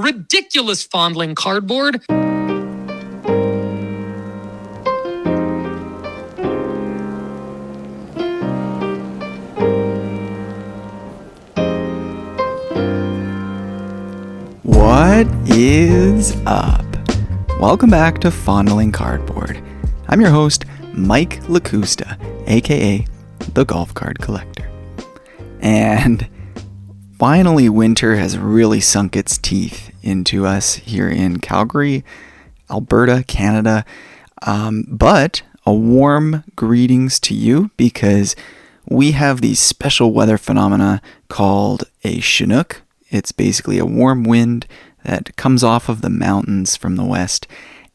Ridiculous Fondling Cardboard. What is up? Welcome back to Fondling Cardboard. I'm your host, Mike Lakusta, aka the Golf Card Collector. And finally, winter has really sunk its teeth into us here in Calgary, Alberta, Canada. But a warm greetings to you because we have these special weather phenomena called a Chinook. It's basically a warm wind that comes off of the mountains from the west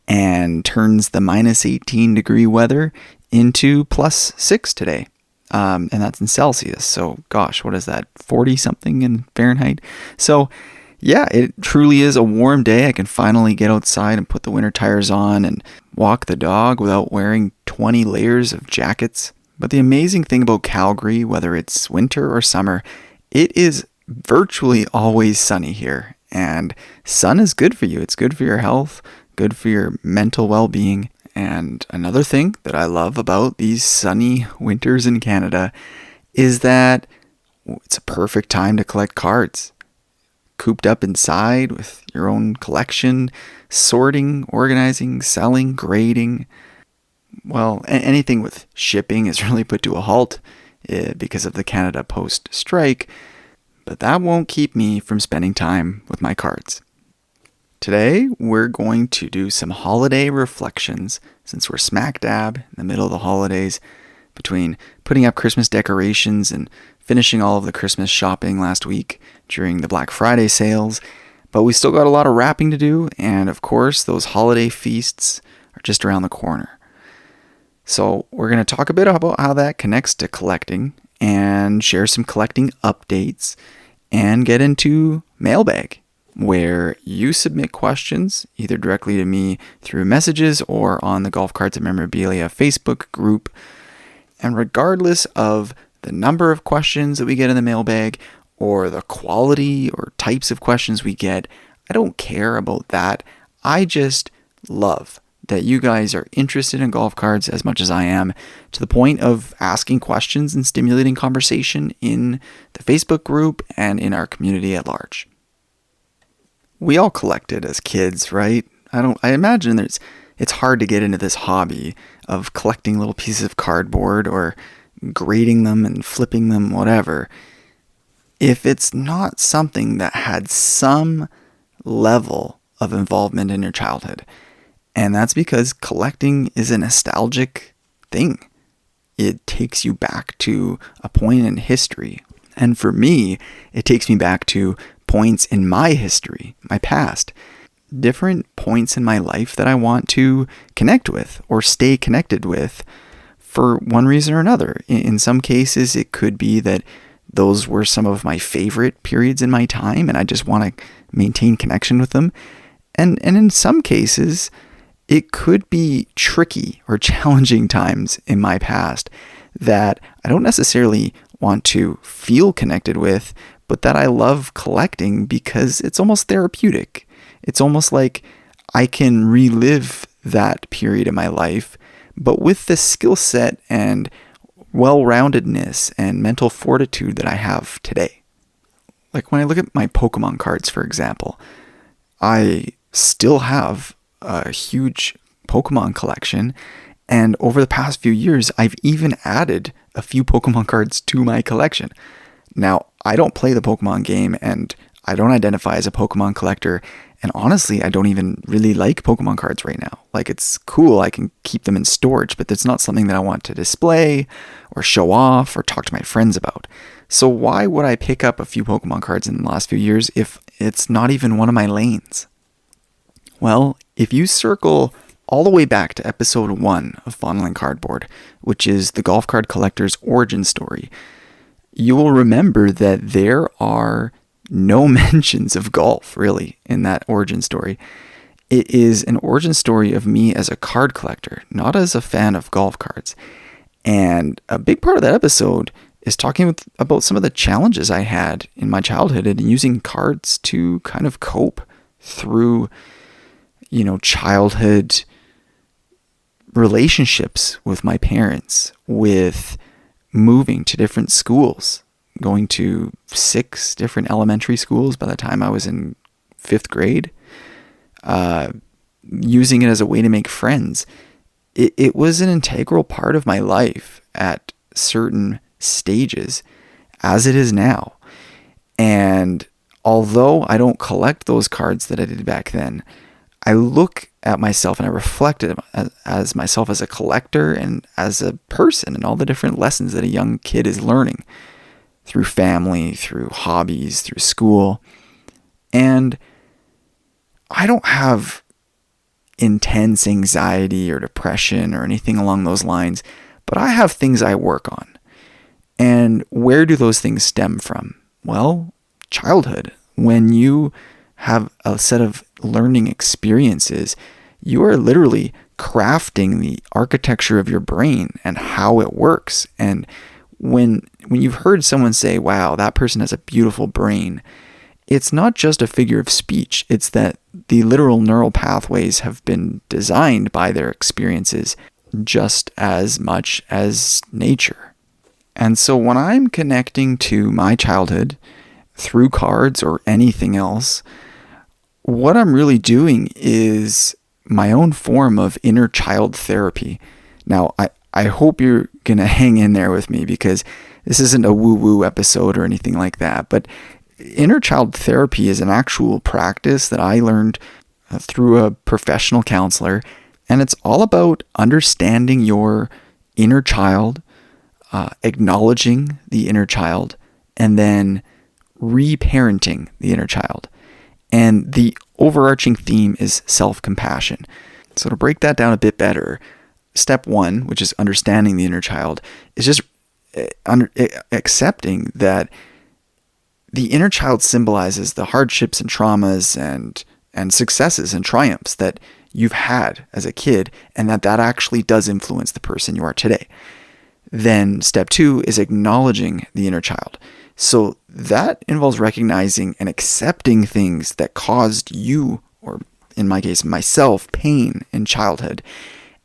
and turns the minus 18 degree weather into plus 6 today. And that's in Celsius. So, gosh, what is that? 40 something in Fahrenheit? So, yeah, it truly is a warm day. I can finally get outside and put the winter tires on and walk the dog without wearing 20 layers of jackets. But the amazing thing about Calgary, whether it's winter or summer, it is virtually always sunny here. And sun is good for you. It's good for your health, good for your mental well-being. And another thing that I love about these sunny winters in Canada is that it's a perfect time to collect cards. Cooped up inside with your own collection, sorting, organizing, selling, grading. Well, anything with shipping is really put to a halt because of the Canada Post strike, but that won't keep me from spending time with my cards. Today, we're going to do some holiday reflections since we're smack dab in the middle of the holidays between putting up Christmas decorations and finishing all of the Christmas shopping last week during the Black Friday sales. But we still got a lot of wrapping to do, and of course, those holiday feasts are just around the corner. So we're going to talk a bit about how that connects to collecting and share some collecting updates and get into mailbag, where you submit questions either directly to me through messages or on the Golf Cards and Memorabilia Facebook group. And regardless of the number of questions that we get in the mailbag or the quality or types of questions we get, I don't care about that. I just love that you guys are interested in golf cards as much as I am, to the point of asking questions and stimulating conversation in the Facebook group and in our community at large. We all collected as kids, right? I imagine it's hard to get into this hobby of collecting little pieces of cardboard or grading them and flipping them, whatever, if it's not something that had some level of involvement in your childhood. And that's because collecting is a nostalgic thing. It takes you back to a point in history. And for me, it takes me back to points in my history, my past. Different points in my life that I want to connect with or stay connected with for one reason or another. In some cases, it could be that those were some of my favorite periods in my time and I just want to maintain connection with them. And in some cases, it could be tricky or challenging times in my past that I don't necessarily want to feel connected with, but that I love collecting because it's almost therapeutic. It's almost like I can relive that period in my life, but with the skill set and well-roundedness and mental fortitude that I have today. Like when I look at my Pokemon cards, for example, I still have a huge Pokemon collection, and over the past few years, I've even added a few Pokemon cards to my collection. Now, I don't play the Pokemon game, and I don't identify as a Pokemon collector, and honestly, I don't even really like Pokemon cards right now. Like, it's cool, I can keep them in storage, but it's not something that I want to display, or show off, or talk to my friends about. So why would I pick up a few Pokemon cards in the last few years if it's not even one of my lanes? Well, if you circle all the way back to episode 1 of Fondling Cardboard, which is the golf card collector's origin story, you will remember that there are no mentions of golf, really, in that origin story. It is an origin story of me as a card collector, not as a fan of golf cards. And a big part of that episode is talking about some of the challenges I had in my childhood and using cards to kind of cope through, childhood relationships with my parents, with moving to different schools, going to 6 different elementary schools by the time I was in 5th grade, using it as a way to make friends. It was an integral part of my life at certain stages, as it is now. And although I don't collect those cards that I did back then, I look at myself and I reflect as myself as a collector and as a person, and all the different lessons that a young kid is learning through family, through hobbies, through school. And I don't have intense anxiety or depression or anything along those lines, but I have things I work on. And where do those things stem from? Well, childhood. When you have a set of learning experiences, you are literally crafting the architecture of your brain and how it works. And when you've heard someone say, wow, that person has a beautiful brain, it's not just a figure of speech. It's that the literal neural pathways have been designed by their experiences just as much as nature. And so when I'm connecting to my childhood through cards or anything else, what I'm really doing is my own form of inner child therapy. Now, I hope you're going to hang in there with me, because this isn't a woo-woo episode or anything like that. But inner child therapy is an actual practice that I learned through a professional counselor. And it's all about understanding your inner child, acknowledging the inner child, and then reparenting the inner child. And the overarching theme is self-compassion. So to break that down a bit better, step 1, which is understanding the inner child, is just accepting that the inner child symbolizes the hardships and traumas and successes and triumphs that you've had as a kid, and that actually does influence the person you are today. Then step 2 is acknowledging the inner child. So that involves recognizing and accepting things that caused you, or in my case, myself, pain in childhood,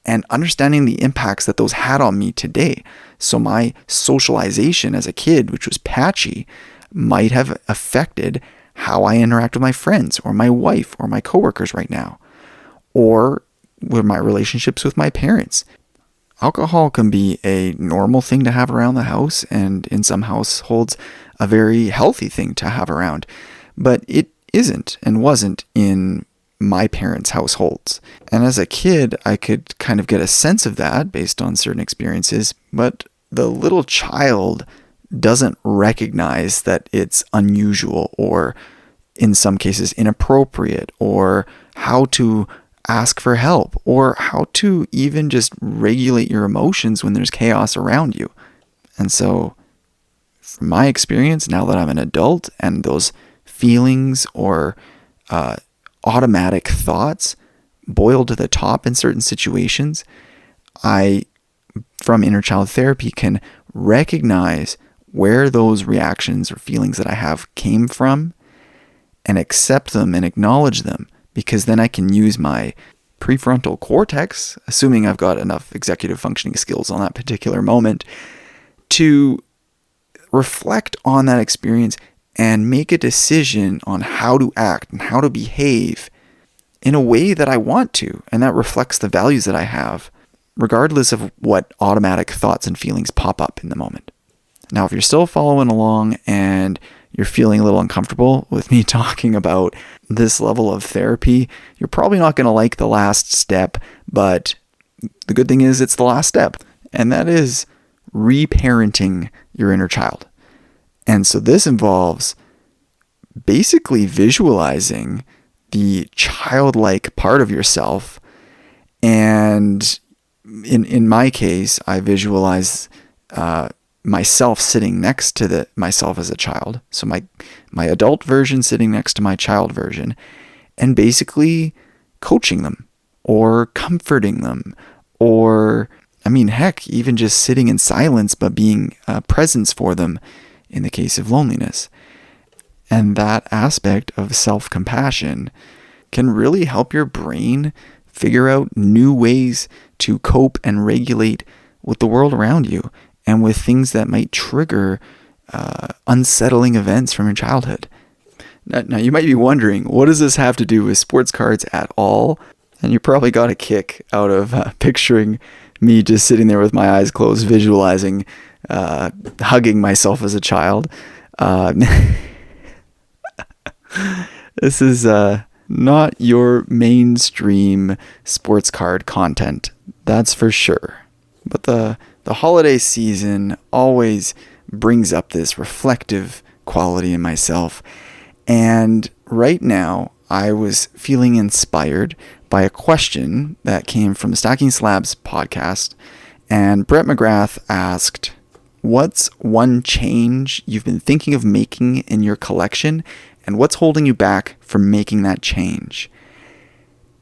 and understanding the impacts that those had on me today. So my socialization as a kid, which was patchy, might have affected how I interact with my friends or my wife or my coworkers right now, or with my relationships with my parents. Alcohol can be a normal thing to have around the house, and in some households, a very healthy thing to have around. But it isn't and wasn't in my parents' households. And as a kid, I could kind of get a sense of that based on certain experiences, but the little child doesn't recognize that it's unusual, or in some cases inappropriate, or how to ask for help, or how to even just regulate your emotions when there's chaos around you. And so, from my experience, now that I'm an adult and those feelings or automatic thoughts boil to the top in certain situations, I, from inner child therapy, can recognize where those reactions or feelings that I have came from and accept them and acknowledge them, because then I can use my prefrontal cortex, assuming I've got enough executive functioning skills on that particular moment, to reflect on that experience and make a decision on how to act and how to behave in a way that I want to, and that reflects the values that I have, regardless of what automatic thoughts and feelings pop up in the moment. Now, if you're still following along and you're feeling a little uncomfortable with me talking about this level of therapy, you're probably not going to like the last step, but the good thing is it's the last step, and that is reparenting your inner child. And so this involves basically visualizing the childlike part of yourself. And in my case, I visualize myself sitting next to myself as a child. So my adult version sitting next to my child version, and basically coaching them or comforting them, or, heck, even just sitting in silence but being a presence for them in the case of loneliness. And that aspect of self-compassion can really help your brain figure out new ways to cope and regulate with the world around you and with things that might trigger unsettling events from your childhood. Now, you might be wondering, what does this have to do with sports cards at all? And you probably got a kick out of picturing me just sitting there with my eyes closed, visualizing hugging myself as a child. This is not your mainstream sports card content, that's for sure. But the holiday season always brings up this reflective quality in myself. And right now, I was feeling inspired by a question that came from the Stacking Slabs podcast. And Brett McGrath asked, what's one change you've been thinking of making in your collection, and what's holding you back from making that change?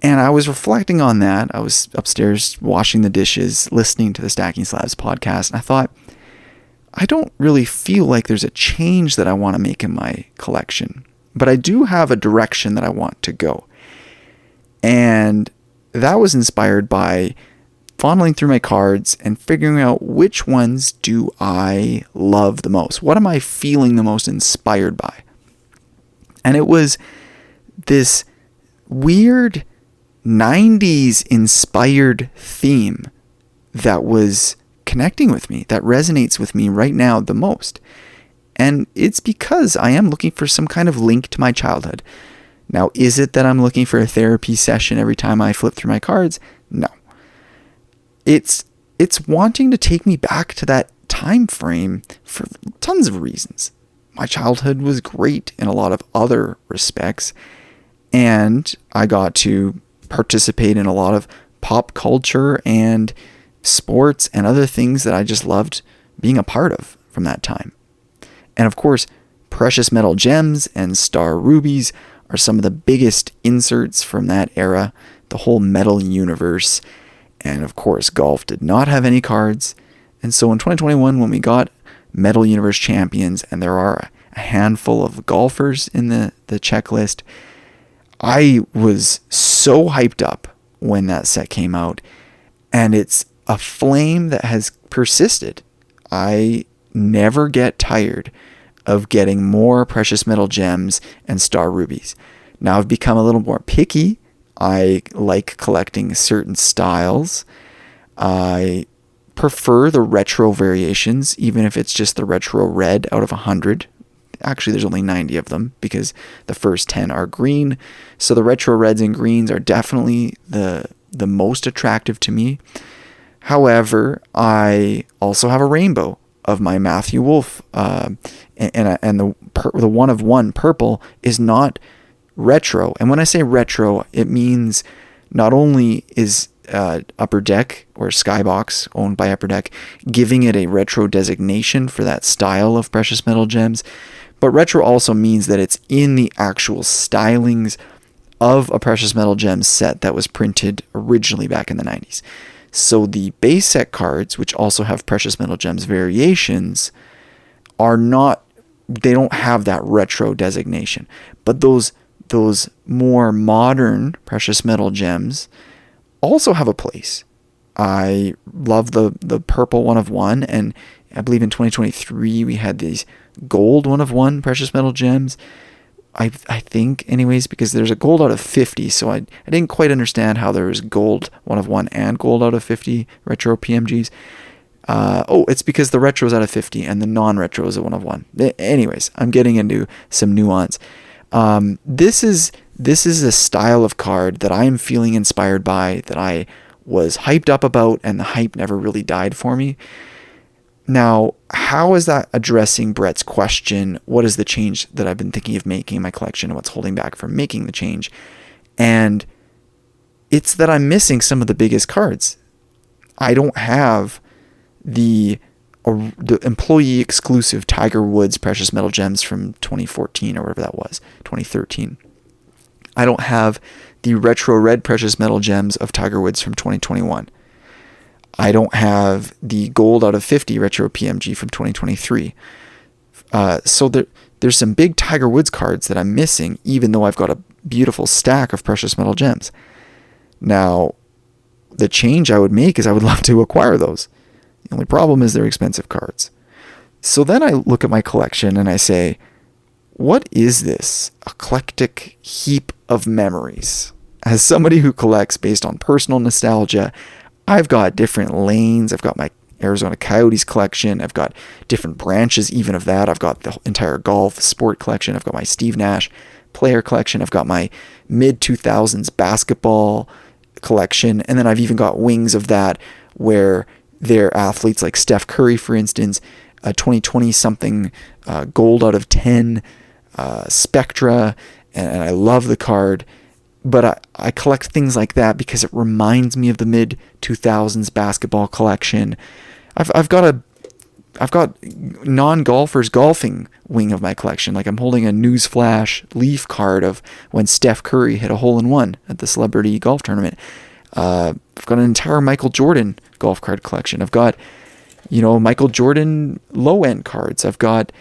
And I was reflecting on that. I was upstairs washing the dishes, listening to the Stacking Slabs podcast, and I thought, I don't really feel like there's a change that I want to make in my collection, but I do have a direction that I want to go. And that was inspired by fondling through my cards and figuring out which ones do I love the most. What am I feeling the most inspired by? And it was this weird 90s inspired theme that was connecting with me, that resonates with me right now the most. And it's because I am looking for some kind of link to my childhood. Now, is it that I'm looking for a therapy session every time I flip through my cards? No. It's wanting to take me back to that time frame for tons of reasons. My childhood was great in a lot of other respects, and I got to participate in a lot of pop culture and sports and other things that I just loved being a part of from that time. And of course, precious metal gems and star rubies are some of the biggest inserts from that era, the whole metal universe. And of course, golf did not have any cards. And so in 2021, when we got Metal Universe Champions, and there are a handful of golfers in the checklist, I was so hyped up when that set came out. And it's a flame that has persisted. I never get tired of getting more precious metal gems and star rubies. Now I've become a little more picky. I like collecting certain styles. I prefer the retro variations, even if it's just the retro red out of 100. Actually, there's only 90 of them because the first 10 are green. So the retro reds and greens are definitely the most attractive to me. However, I also have a rainbow of my Matthew Wolf, and the one of one purple is not retro. And when I say retro, it means not only is Upper Deck or Skybox, owned by Upper Deck, giving it a retro designation for that style of precious metal gems, but retro also means that it's in the actual stylings of a precious metal gems set that was printed originally back in the 90s. So the base set cards, which also have precious metal gems variations, they don't have that retro designation. But those more modern precious metal gems also have a place. I love the purple one of one, and I believe in 2023 we had these gold one of one precious metal gems. I think anyways, because there's a gold out of 50, so I didn't quite understand how there was gold one of one and gold out of 50 retro PMGs. It's because the retro is out of 50 and the non-retro is a one of one. Anyways, I'm getting into some nuance. This is a style of card that I am feeling inspired by, that I was hyped up about, and the hype never really died for me. Now, how is that addressing Brett's question? What is the change that I've been thinking of making in my collection, and what's holding back from making the change? And it's that I'm missing some of the biggest cards. I don't have the employee exclusive Tiger Woods precious metal gems from 2014 or whatever that was, 2013. I don't have the retro red precious metal gems of Tiger Woods from 2021. I don't have the gold out of 50 retro PMG from 2023. So there's some big Tiger Woods cards that I'm missing, even though I've got a beautiful stack of precious metal gems. Now, the change I would make is I would love to acquire those. The only problem is they're expensive cards. So then I look at my collection and I say, what is this eclectic heap of memories? As somebody who collects based on personal nostalgia, I've got different lanes. I've got my Arizona Coyotes collection. I've got different branches even of that. I've got the entire golf sport collection. I've got my Steve Nash player collection. I've got my mid-2000s basketball collection. And then I've even got wings of that where they're athletes like Steph Curry, for instance, a 2020 something gold out of 10 Spectra. And I love the card. But I collect things like that because it reminds me of the mid-2000s basketball collection. I've got non-golfers golfing wing of my collection. Like I'm holding a Newsflash Leaf card of when Steph Curry hit a hole-in-one at the celebrity golf tournament. I've got an entire Michael Jordan golf card collection. I've got, Michael Jordan low-end cards. I've got,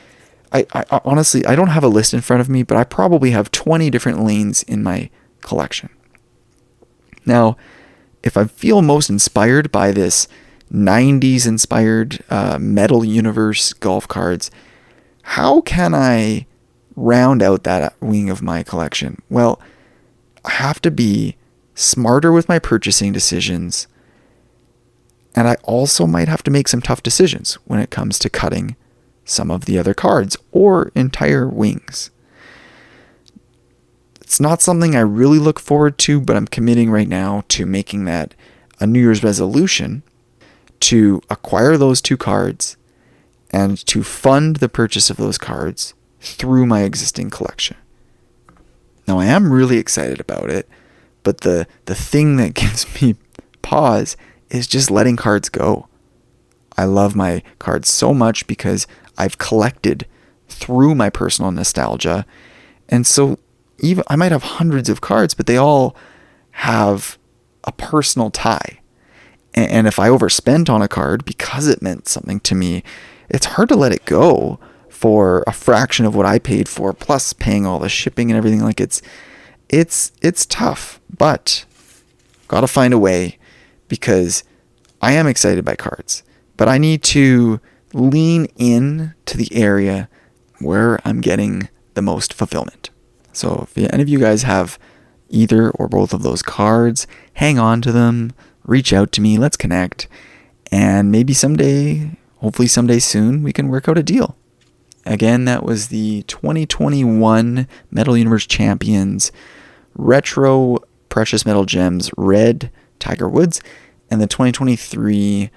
I honestly, I don't have a list in front of me, but I probably have 20 different lanes in my collection. Now, if I feel most inspired by this 90s inspired Metal Universe golf cards, how can I round out that wing of my collection? Well, I have to be smarter with my purchasing decisions, and I also might have to make some tough decisions when it comes to cutting some of the other cards or entire wings. It's not something I really look forward to, but I'm committing right now to making that a New Year's resolution to acquire those 2 cards and to fund the purchase of those cards through my existing collection. Now, I am really excited about it, but the thing that gives me pause is just letting cards go. I love my cards so much because I've collected through my personal nostalgia, and so even I might have hundreds of cards, but they all have a personal tie. And if I overspent on a card because it meant something to me, it's hard to let it go for a fraction of what I paid for, plus paying all the shipping and everything. Like it's tough, but gotta find a way, because I am excited by cards, but I need to lean in to the area where I'm getting the most fulfillment. So if any of you guys have either or both of those cards, hang on to them, reach out to me, let's connect, and maybe someday, hopefully someday soon, we can work out a deal. Again, that was the 2021 Metal Universe Champions Retro Precious Metal Gems Red Tiger Woods, and the 2023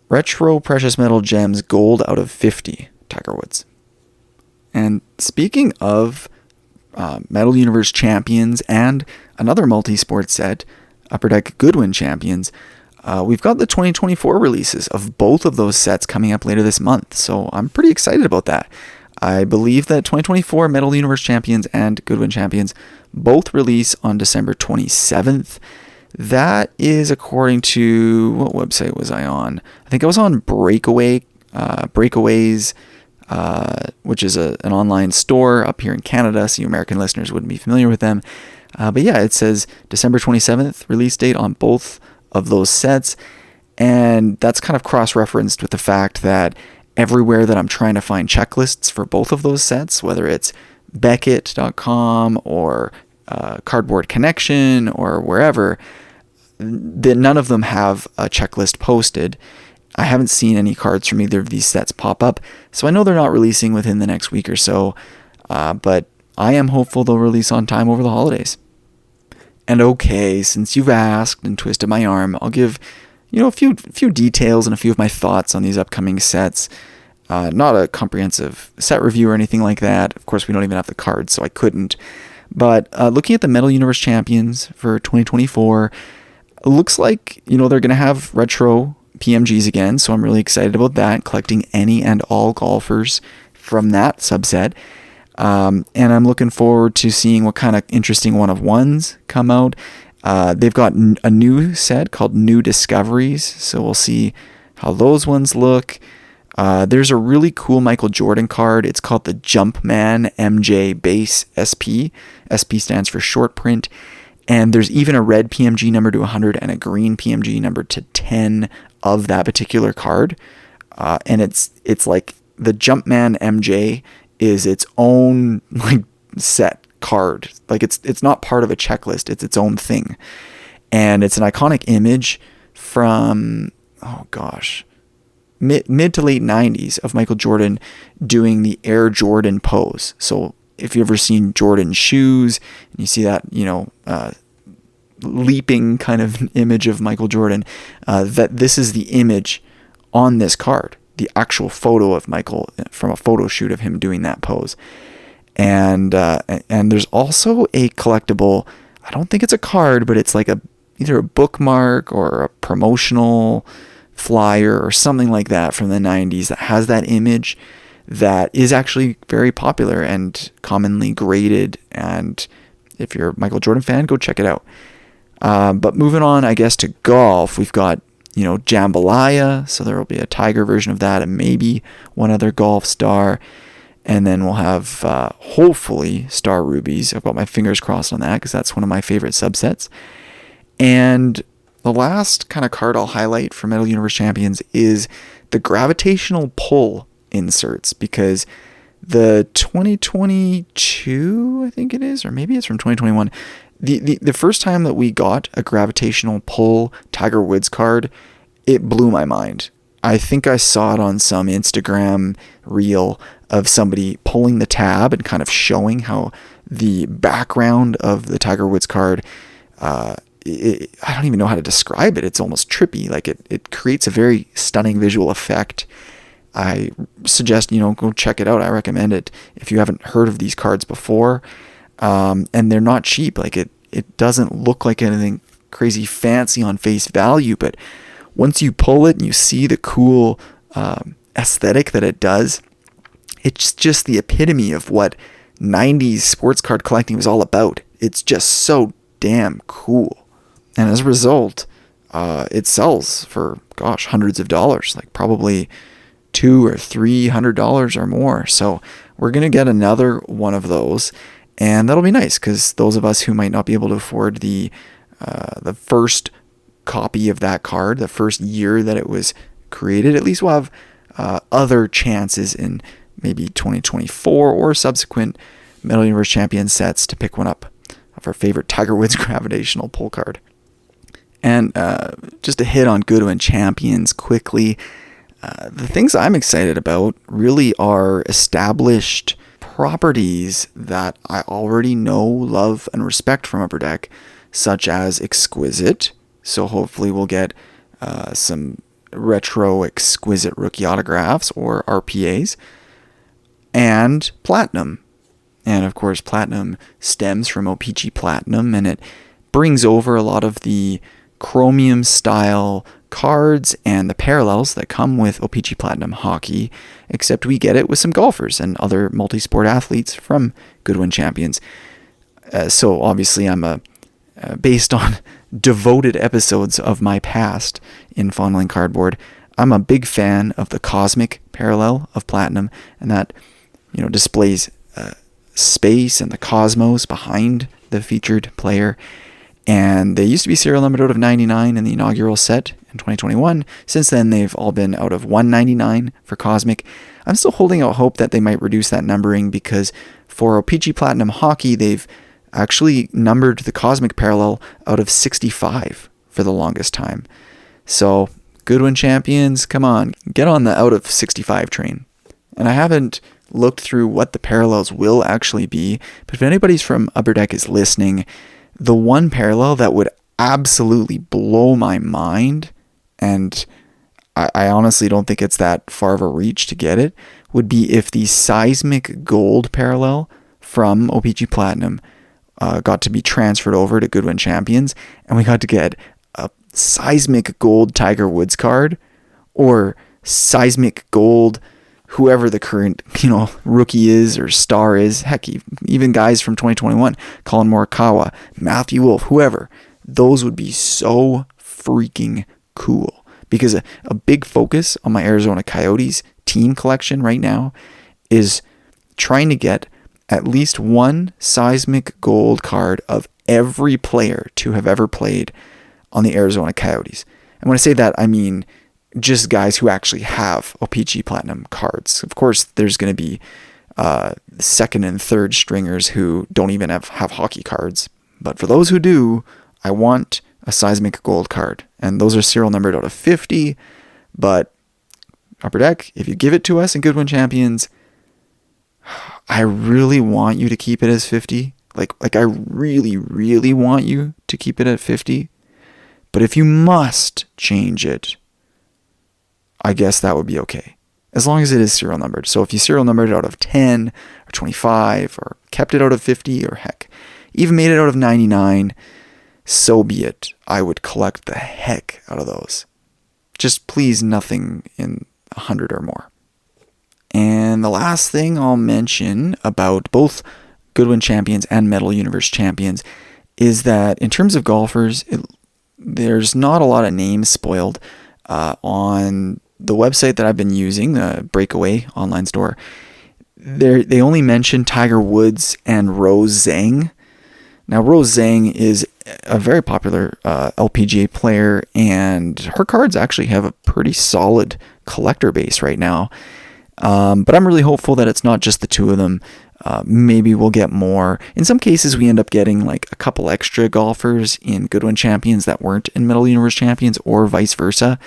Retro Precious Metal Gems Gold out of 50 Tiger Woods. And speaking of Metal Universe Champions and another multi-sport set, Upper Deck Goodwin Champions, we've got the 2024 releases of both of those sets coming up later this month, so I'm pretty excited about that. I believe that 2024 Metal Universe Champions and Goodwin Champions both release on December 27th. That is according to, what website was I on? I think I was on Breakaways, which is an online store up here in Canada, so you American listeners wouldn't be familiar with them. But yeah, it says December 27th release date on both of those sets, and that's kind of cross-referenced with the fact that everywhere that I'm trying to find checklists for both of those sets, whether it's Beckett.com or Cardboard Connection or wherever, none of them have a checklist posted. I haven't seen any cards from either of these sets pop up, so I know they're not releasing within the next week or so, but I am hopeful they'll release on time over the holidays. And okay, since you've asked and twisted my arm, I'll give a few details and a few of my thoughts on these upcoming sets. Not a comprehensive set review or anything like that. Of course, we don't even have the cards, so I couldn't. But looking at the Metal Universe Champions for 2024, it looks like they're going to have retro PMGs again, so I'm really excited about that, collecting any and all golfers from that subset. And I'm looking forward to seeing what kind of interesting one-of-ones come out. They've got a new set called New Discoveries, so we'll see how those ones look. There's a really cool Michael Jordan card. It's called the Jumpman MJ Base SP. SP stands for short print. And there's even a red PMG number to 100 and a green PMG number to 10 of that particular card. And it's like the Jumpman MJ is its own like set card. Like it's not part of a checklist. It's its own thing. And it's an iconic image from, mid to late 90s of Michael Jordan doing the Air Jordan pose. So if you've ever seen Jordan shoes and you see that, leaping kind of image of Michael Jordan, that this is the image on this card, the actual photo of Michael from a photo shoot of him doing that pose. And there's also a collectible, I don't think it's a card, but it's like either a bookmark or a promotional flyer or something like that from the 90s that has that image that is actually very popular and commonly graded. And if you're a Michael Jordan fan, go check it out. But moving on, I guess, to golf, we've got, Jambalaya. So there will be a Tiger version of that and maybe one other golf star. And then we'll have, hopefully, Star Rubies. I've got my fingers crossed on that because that's one of my favorite subsets. And the last kind of card I'll highlight for Metal Universe Champions is the gravitational pull inserts, because the 2022, I think it is, or maybe it's from 2021, the first time that we got a gravitational pull Tiger Woods card, it blew my mind. I think I saw it on some Instagram reel of somebody pulling the tab and kind of showing how the background of the Tiger Woods card, I don't even know how to describe it. It's almost trippy. Like it creates a very stunning visual effect. I suggest, go check it out. I recommend it if you haven't heard of these cards before. And they're not cheap. Like it doesn't look like anything crazy fancy on face value, but once you pull it and you see the cool aesthetic that it does, it's just the epitome of what 90s sports card collecting was all about. It's just so damn cool. And as a result, it sells for, hundreds of dollars, like probably $200 or $300 or more. So we're going to get another one of those. And that'll be nice because those of us who might not be able to afford the first copy of that card, the first year that it was created, at least we'll have other chances in maybe 2024 or subsequent Metal Universe Champion sets to pick one up of our favorite Tiger Woods gravitational pull card. And just to hit on Goodwin Champions quickly, the things I'm excited about really are established properties that I already know, love, and respect from Upper Deck, such as Exquisite. So hopefully we'll get some retro Exquisite rookie autographs or RPAs, and Platinum. And of course, Platinum stems from OPG Platinum, and it brings over a lot of the chromium style cards and the parallels that come with OPG Platinum hockey, except we get it with some golfers and other multi-sport athletes from Goodwin Champions. So obviously I'm based on devoted episodes of my past in Fondling Cardboard, I'm a big fan of the cosmic parallel of Platinum, and that displays space and the cosmos behind the featured player. And they used to be serial numbered out of 99 in the inaugural set in 2021. Since then, they've all been out of 199 for Cosmic. I'm still holding out hope that they might reduce that numbering, because for OPG Platinum Hockey, they've actually numbered the Cosmic parallel out of 65 for the longest time. So, Goodwin Champions, come on, get on the out of 65 train. And I haven't looked through what the parallels will actually be, but if anybody's from Upper Deck is listening, the one parallel that would absolutely blow my mind, and I honestly don't think it's that far of a reach to get it, would be if the Seismic Gold parallel from OPG Platinum got to be transferred over to Goodwin Champions, and we got to get a Seismic Gold Tiger Woods card, or Seismic Gold whoever the current, rookie is or star is. Heck, even guys from 2021, Colin Morikawa, Matthew Wolff, whoever, those would be so freaking cool. Because a big focus on my Arizona Coyotes team collection right now is trying to get at least one seismic gold card of every player to have ever played on the Arizona Coyotes. And when I say that, I mean just guys who actually have OPG Platinum cards. Of course, there's going to be second and third stringers who don't even have hockey cards. But for those who do, I want a seismic gold card. And those are serial numbered out of 50. But Upper Deck, if you give it to us in Goodwin Champions, I really want you to keep it as 50. Like I really, really want you to keep it at 50. But if you must change it, I guess that would be okay. As long as it is serial numbered. So if you serial numbered it out of 10 or 25 or kept it out of 50 or heck, even made it out of 99, so be it. I would collect the heck out of those. Just please nothing in 100 or more. And the last thing I'll mention about both Goodwin Champions and Metal Universe Champions is that in terms of golfers, there's not a lot of names spoiled on the website that I've been using, the Breakaway online store. They only mention Tiger Woods and Rose Zhang. Now, Rose Zhang is a very popular LPGA player, and her cards actually have a pretty solid collector base right now. But I'm really hopeful that it's not just the two of them. Maybe we'll get more. In some cases, we end up getting like a couple extra golfers in Goodwin Champions that weren't in Metal Universe Champions, or vice versa.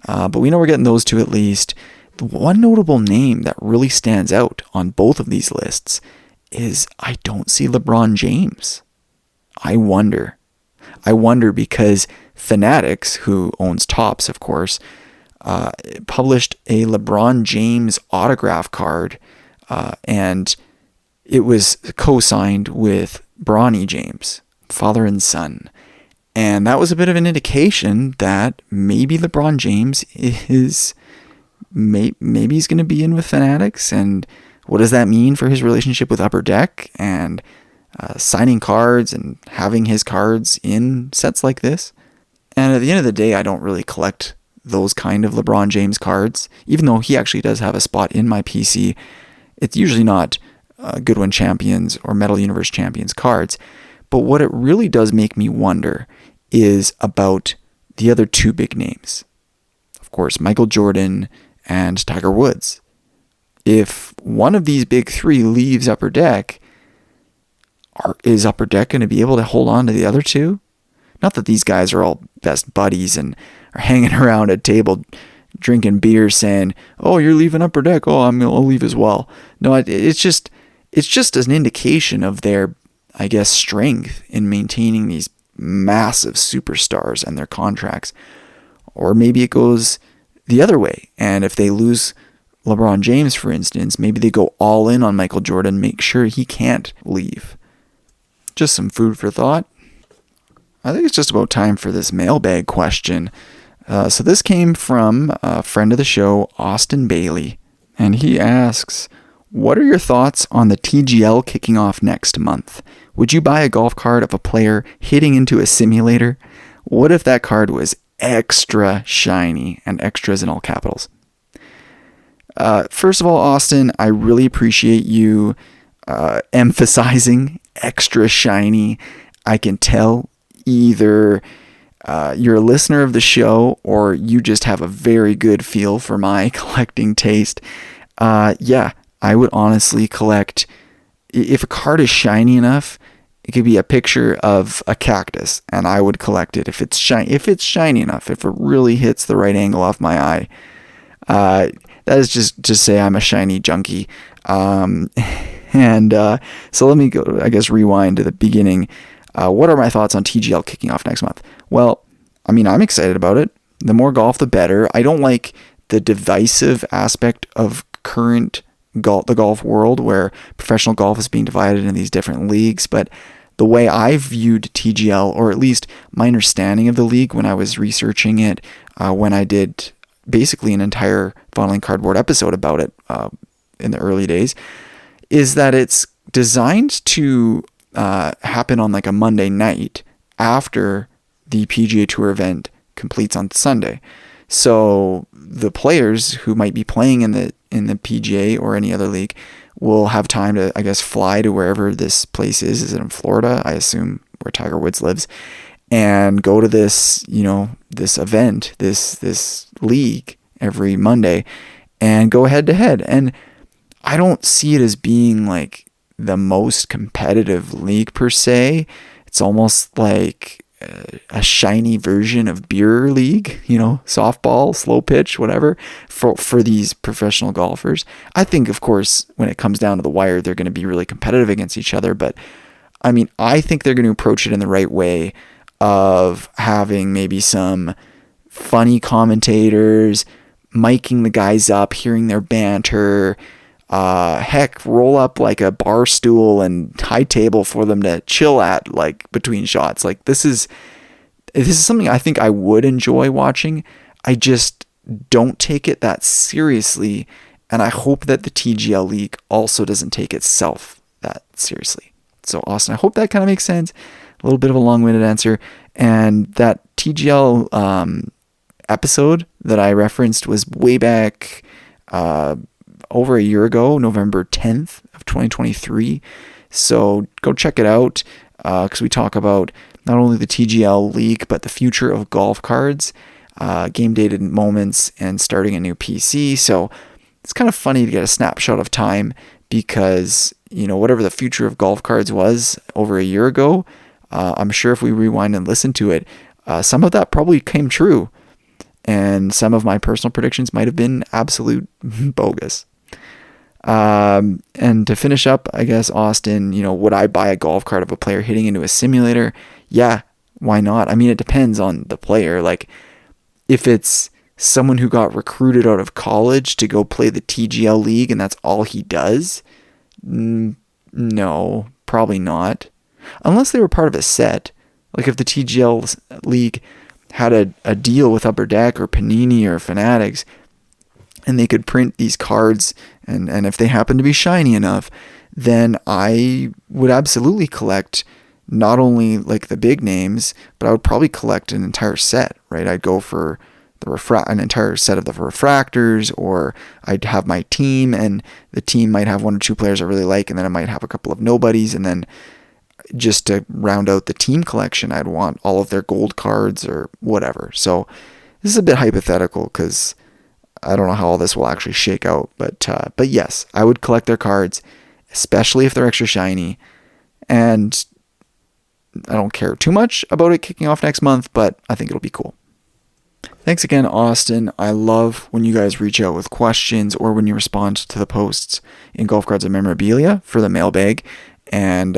But we know we're getting those two at least. The one notable name that really stands out on both of these lists is I don't see LeBron James. I wonder because Fanatics, who owns Topps, of course, published a LeBron James autograph card, and it was co-signed with Bronny James, father and son. And that was a bit of an indication that maybe LeBron James is, maybe he's going to be in with Fanatics. And what does that mean for his relationship with Upper Deck and signing cards and having his cards in sets like this? And at the end of the day, I don't really collect those kind of LeBron James cards. Even though he actually does have a spot in my PC, it's usually not Goodwin Champions or Metal Universe Champions cards. But what it really does make me wonder is about the other two big names. Of course, Michael Jordan and Tiger Woods. If one of these big three leaves Upper Deck, is Upper Deck going to be able to hold on to the other two? Not that these guys are all best buddies and are hanging around a table drinking beer saying, oh, you're leaving Upper Deck, oh, I'll leave as well. No, it's just an indication of their, I guess, strength in maintaining these massive superstars and their contracts. Or maybe it goes the other way. And if they lose LeBron James, for instance, maybe they go all in on Michael Jordan, make sure he can't leave. Just some food for thought. I think it's just about time for this mailbag question. So this came from a friend of the show, Austin Bailey. And he asks, what are your thoughts on the TGL kicking off next month? Would you buy a golf card of a player hitting into a simulator? What if that card was extra shiny, and extras in all capitals? First of all, Austin, I really appreciate you emphasizing extra shiny. I can tell either you're a listener of the show or you just have a very good feel for my collecting taste. Yeah, I would honestly collect, if a card is shiny enough, it could be a picture of a cactus, and I would collect it if it's shiny enough, if it really hits the right angle off my eye. That is just to say I'm a shiny junkie. So let me go, I guess, rewind to the beginning. What are my thoughts on TGL kicking off next month? Well, I mean, I'm excited about it. The more golf, the better. I don't like the divisive aspect of current the golf world, where professional golf is being divided in these different leagues. But the way I viewed TGL, or at least my understanding of the league when I was researching it, when I did basically an entire Fondling Cardboard episode about it in the early days, is that it's designed to happen on like a Monday night after the PGA Tour event completes on Sunday. So the players who might be playing in the PGA or any other league will have time to, I guess, fly to wherever this place is. Is it in Florida? I assume where Tiger Woods lives, and go to this, this event, this league every Monday, and go head to head. And I don't see it as being like the most competitive league per se. It's almost like a shiny version of beer league, softball, slow pitch, whatever, for these professional golfers. I think, of course, when it comes down to the wire, they're going to be really competitive against each other. But I mean, I think they're going to approach it in the right way of having maybe some funny commentators, miking the guys up, hearing their banter. Heck, roll up like a bar stool and high table for them to chill at, like between shots. Like this is something I think I would enjoy watching. I just don't take it that seriously, and I hope that the TGL League also doesn't take itself that seriously. So Austin, I hope that kind of makes sense. A little bit of a long-winded answer, and that TGL episode that I referenced was way back over a year ago, November 10th of 2023. So go check it out, because we talk about not only the TGL League, but the future of golf cards, game dated moments, and starting a new PC. So it's kind of funny to get a snapshot of time, because, whatever the future of golf cards was over a year ago, I'm sure if we rewind and listen to it, some of that probably came true. And some of my personal predictions might have been absolute bogus. And to finish up, I guess, Austin, would I buy a golf cart of a player hitting into a simulator? Yeah, why not? I mean, it depends on the player. Like, if it's someone who got recruited out of college to go play the TGL League and that's all he does, no, probably not. Unless they were part of a set. Like if the TGL League had a deal with Upper Deck or Panini or Fanatics, and they could print these cards, and if they happen to be shiny enough, then I would absolutely collect not only like the big names, but I would probably collect an entire set, right? I'd go for an entire set of the refractors, or I'd have my team, and the team might have one or two players I really like, and then I might have a couple of nobodies, and then just to round out the team collection, I'd want all of their gold cards or whatever. So this is a bit hypothetical, because I don't know how all this will actually shake out, but yes, I would collect their cards, especially if they're extra shiny, and I don't care too much about it kicking off next month, but I think it'll be cool. Thanks again, Austin. I love when you guys reach out with questions or when you respond to the posts in Golf Cards and Memorabilia for the mailbag, and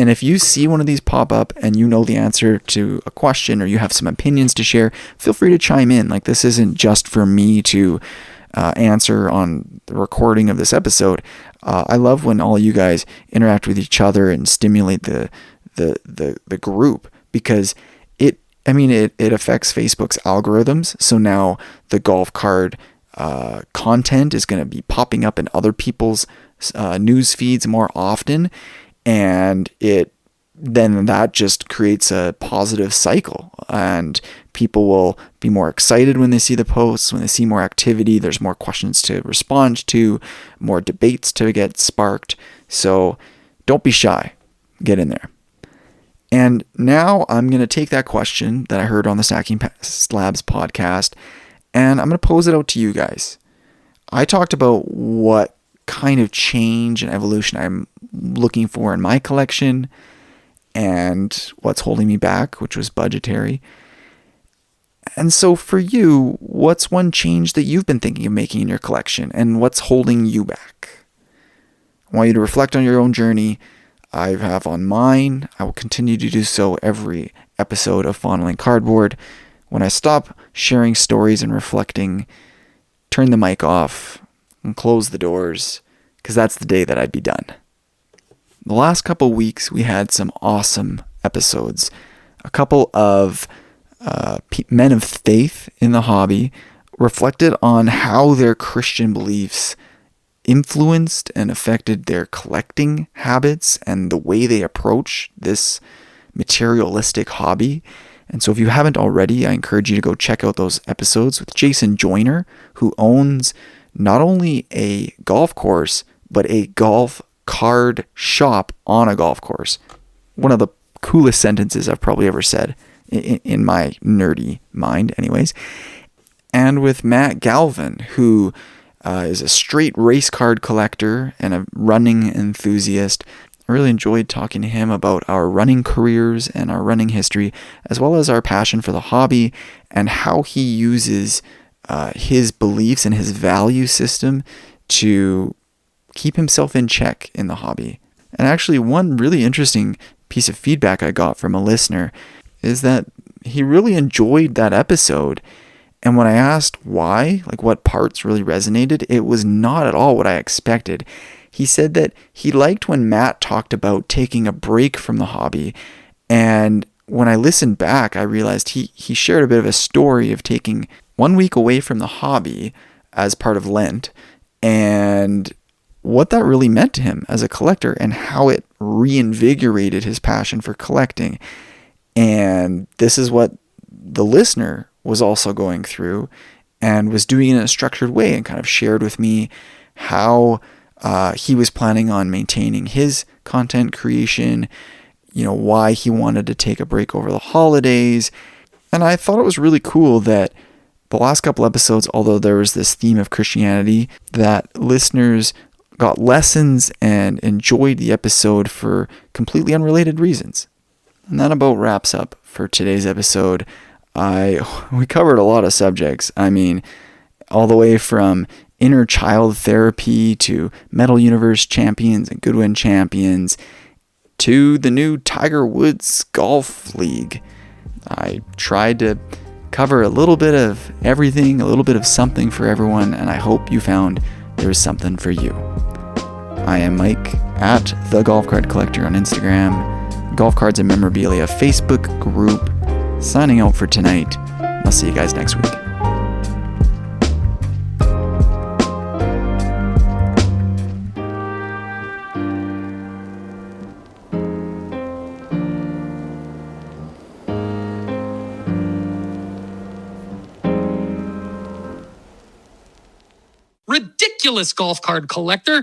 if you see one of these pop up and you know the answer to a question, or you have some opinions to share, feel free to chime in. Like, this isn't just for me to answer on the recording of this episode. I love when all you guys interact with each other and stimulate the group, because it affects Facebook's algorithms. So now the golf card content is going to be popping up in other people's news feeds more often. And then that just creates a positive cycle, and people will be more excited when they see the posts, when they see more activity. There's more questions to respond to, more debates to get sparked. So don't be shy, get in there. And now I'm going to take that question that I heard on the Stacking Slabs podcast, and I'm going to pose it out to you guys. I talked about what kind of change and evolution I'm looking for in my collection, and what's holding me back, which was budgetary. And so for you, what's one change that you've been thinking of making in your collection, and what's holding you back? I want you to reflect on your own journey. I have on mine. I will continue to do so every episode of Fondling Cardboard. When I stop sharing stories and reflecting, turn the mic off and close the doors, because that's the day that I'd be done. The last couple weeks, we had some awesome episodes. A couple of men of faith in the hobby reflected on how their Christian beliefs influenced and affected their collecting habits and the way they approach this materialistic hobby. And so if you haven't already, I encourage you to go check out those episodes with Jason Joyner, who owns not only a golf course, but a golf card shop on a golf course. One of the coolest sentences I've probably ever said in my nerdy mind anyways. And with Matt Galvin, who is a straight race card collector and a running enthusiast. I really enjoyed talking to him about our running careers and our running history, as well as our passion for the hobby and how he uses his beliefs and his value system to keep himself in check in the hobby. And actually, one really interesting piece of feedback I got from a listener is that he really enjoyed that episode. And when I asked why, like what parts really resonated, it was not at all what I expected. He said that he liked when Matt talked about taking a break from the hobby. And when I listened back, I realized he shared a bit of a story of taking 1 week away from the hobby as part of Lent, and what that really meant to him as a collector and how it reinvigorated his passion for collecting. And this is what the listener was also going through and was doing it in a structured way, and kind of shared with me how he was planning on maintaining his content creation, why he wanted to take a break over the holidays. And I thought it was really cool that the last couple episodes, although there was this theme of Christianity, that listeners got lessons and enjoyed the episode for completely unrelated reasons. And that about wraps up for today's episode. We covered a lot of subjects. I mean, all the way from inner child therapy to Metal Universe champions and Goodwin champions to the new Tiger Woods Golf League. I tried to cover a little bit of everything, a little bit of something for everyone, and I hope you found there was something for you. I am Mike at The Golf Card Collector on Instagram, Golf Cards and Memorabilia Facebook group. Signing out for tonight. I'll see you guys next week. Ridiculous golf card collector.